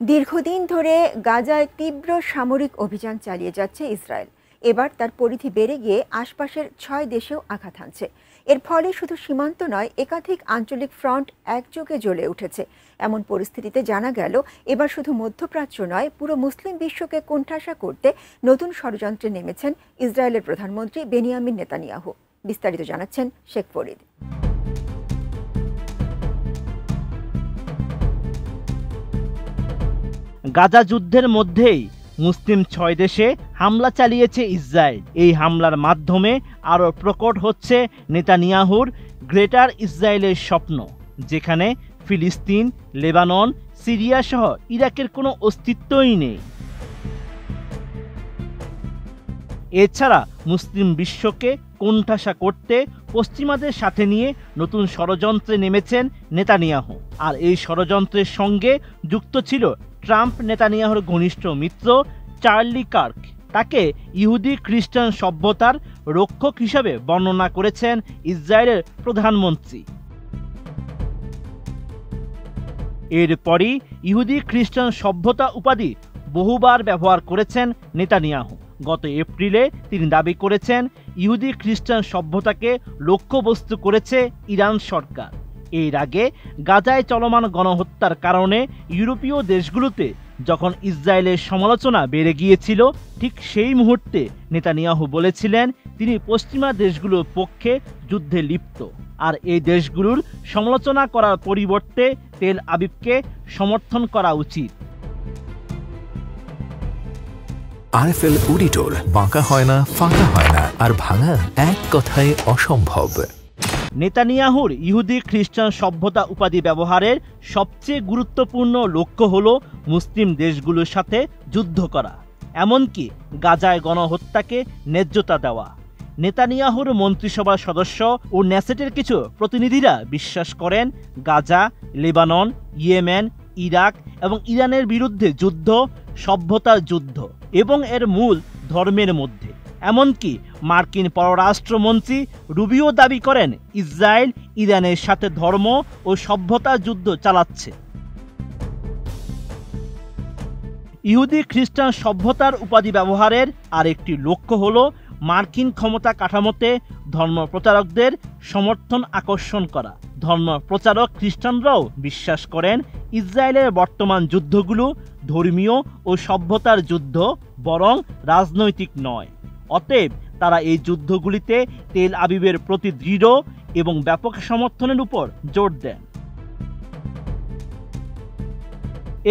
দীর্ঘদিন ধরে গাজায় তীব্র সামরিক অভিযান চালিয়ে যাচ্ছে ইসরায়েল। এবার তার পরিধি বেড়ে গিয়ে আশপাশের 6 দেশেও আঘাত হানছে। এর ফলে শুধু সীমান্ত নয়, একাধিক আঞ্চলিক ফ্রন্ট একযোগে জ্বলে উঠেছে। এমন পরিস্থিতিতে জানা গেল, এবার শুধু মধ্যপ্রাচ্য নয়, পুরো মুসলিম বিশ্বকে কোণঠাসা করতে নতুন ষড়যন্ত্রে নেমেছেন ইসরায়েলের প্রধানমন্ত্রী বেনিয়ামিন নেতানিয়াহু। বিস্তারিত জানাচ্ছেন শেখ ফরিদ। গাজা যুদ্ধের মধ্যেই মুসলিম 6 দেশে হামলা চালিয়েছে ইসরায়েল। এই হামলার মাধ্যমে আরও প্রকট হচ্ছে নেতানিয়াহুর গ্রেটার ইসরায়েলের স্বপ্ন, যেখানে ফিলিস্তিন, লেবানন, সিরিয়া সহ ইরাকের কোনো অস্তিত্বই নেই। এছাড়া মুসলিম বিশ্বকে কোণঠাসা করতে পশ্চিমাদের সাথে নিয়ে নতুন ষড়যন্ত্রে নেমেছেন নেতানিয়াহু। আর এই ষড়যন্ত্রের সঙ্গে যুক্ত ছিল ট্রাম্প নেতানিয়াহুর ঘনিষ্ঠ মিত্র চার্লি কার্ক। তাকে ইহুদি খ্রিস্টান সভ্যতার রক্ষক হিসাবে বর্ণনা করেছেন ইসরায়েলের প্রধানমন্ত্রী। এরপরই ইহুদি খ্রিস্টান সভ্যতা উপাধি বহুবার ব্যবহার করেছেন নেতানিয়াহু। গত এপ্রিলে তিনি দাবি করেছেন, ইহুদি খ্রিস্টান সভ্যতাকে লক্ষ্যবস্তু করেছে ইরান সরকার। এর আগে গাজায় চলমান গণহত্যার কারণে ইউরোপীয় দেশগুলোতে যখন ইসরায়েলের সমালোচনা বেড়ে গিয়েছিল, ঠিক সেই মুহূর্তে নেতানিয়াহু বলেছিলেন তিনি পশ্চিমা দেশগুলোর পক্ষে যুদ্ধে লিপ্ত। আর এই দেশগুলোর সমালোচনা করার পরিবর্তে তেল আবিবকে সমর্থন করা উচিত। আরএফএল অডিটর, বাঁকা হয় না, ফাঁকা হয় না, আর ভাঙা এক কথায় অসম্ভব। নেতানিয়াহুর ইহুদি খ্রিস্টান সভ্যতা উপাধি ব্যবহারের সবচেয়ে গুরুত্বপূর্ণ লক্ষ্য হল মুসলিম দেশগুলোর সাথে যুদ্ধ করা, এমনকি গাজায় গণহত্যাকে ন্যায্যতা দেওয়া। নেতানিয়াহুর মন্ত্রিসভার সদস্য ও নেসেটের কিছু প্রতিনিধিরা বিশ্বাস করেন গাজা, লেবানন, ইয়েমেন, ইরাক এবং ইরানের বিরুদ্ধে যুদ্ধ সভ্যতার যুদ্ধ এবং এর মূল ধর্মের মধ্যে। এমনকি মার্কিন পররাষ্ট্রমন্ত্রী রুবিও দাবি করেন ইসরায়েল ইরানের সাথে ধর্ম ও সভ্যতার যুদ্ধ চালাচ্ছে। ইহুদি খ্রিস্টান সভ্যতার উপাধি ব্যবহারের আরেকটি লক্ষ্য হল মার্কিন ক্ষমতা কাঠামোতে ধর্ম প্রচারকদের সমর্থন আকর্ষণ করা। ধর্ম প্রচারক খ্রিস্টানরাও বিশ্বাস করেন ইসরায়েলের বর্তমান যুদ্ধগুলো ধর্মীয় ও সভ্যতার যুদ্ধ, বরং রাজনৈতিক নয়। অতএব তারা এই যুদ্ধগুলিতে তেল আবিবের প্রতি দৃঢ় এবং ব্যাপক সমর্থনের উপর জোর দেন।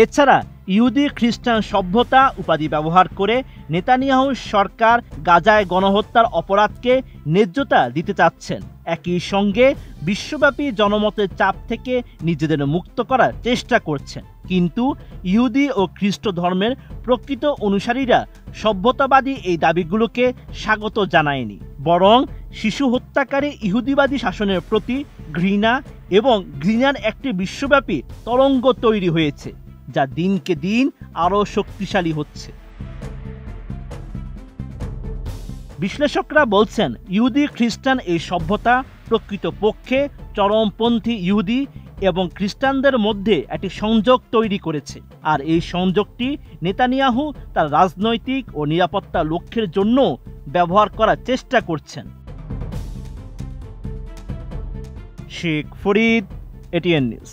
এছাড়া ইহুদি খ্রিস্টান সভ্যতা উপাধি ব্যবহার করে নেতানিয়াহুর সরকার গাজায় গণহত্যার অপরাধকে ন্যায্যতা দিতে চাচ্ছেন। একই সঙ্গে বিশ্বব্যাপী জনমতের চাপ থেকে নিজেদের মুক্ত করার চেষ্টা করছেন। কিন্তু ইহুদি ও খ্রিস্ট ধর্মের প্রকৃত অনুসারীরা সভ্যতাবাদী এই দাবিগুলোকে স্বাগত জানায়নি, বরং শিশু হত্যাকারী ইহুদিবাদী শাসনের প্রতি ঘৃণা এবং ঘৃণার একটি বিশ্বব্যাপী তরঙ্গ তৈরি হয়েছে, যা দিনকে দিন আরও শক্তিশালী হচ্ছে। বিশ্লেষকরা বলছেন ইহুদি খ্রিস্টান এই সভ্যতা প্রকৃতপক্ষে চরমপন্থী ইহুদি এবং খ্রিস্টানদের মধ্যে একটি সংযোগ তৈরি করেছে। আর এই সংযোগটি নেতানিয়াহু তার রাজনৈতিক ও নিরাপত্তা লক্ষ্যের জন্য ব্যবহার করার চেষ্টা করছেন। Sheikh Farid, ATN news.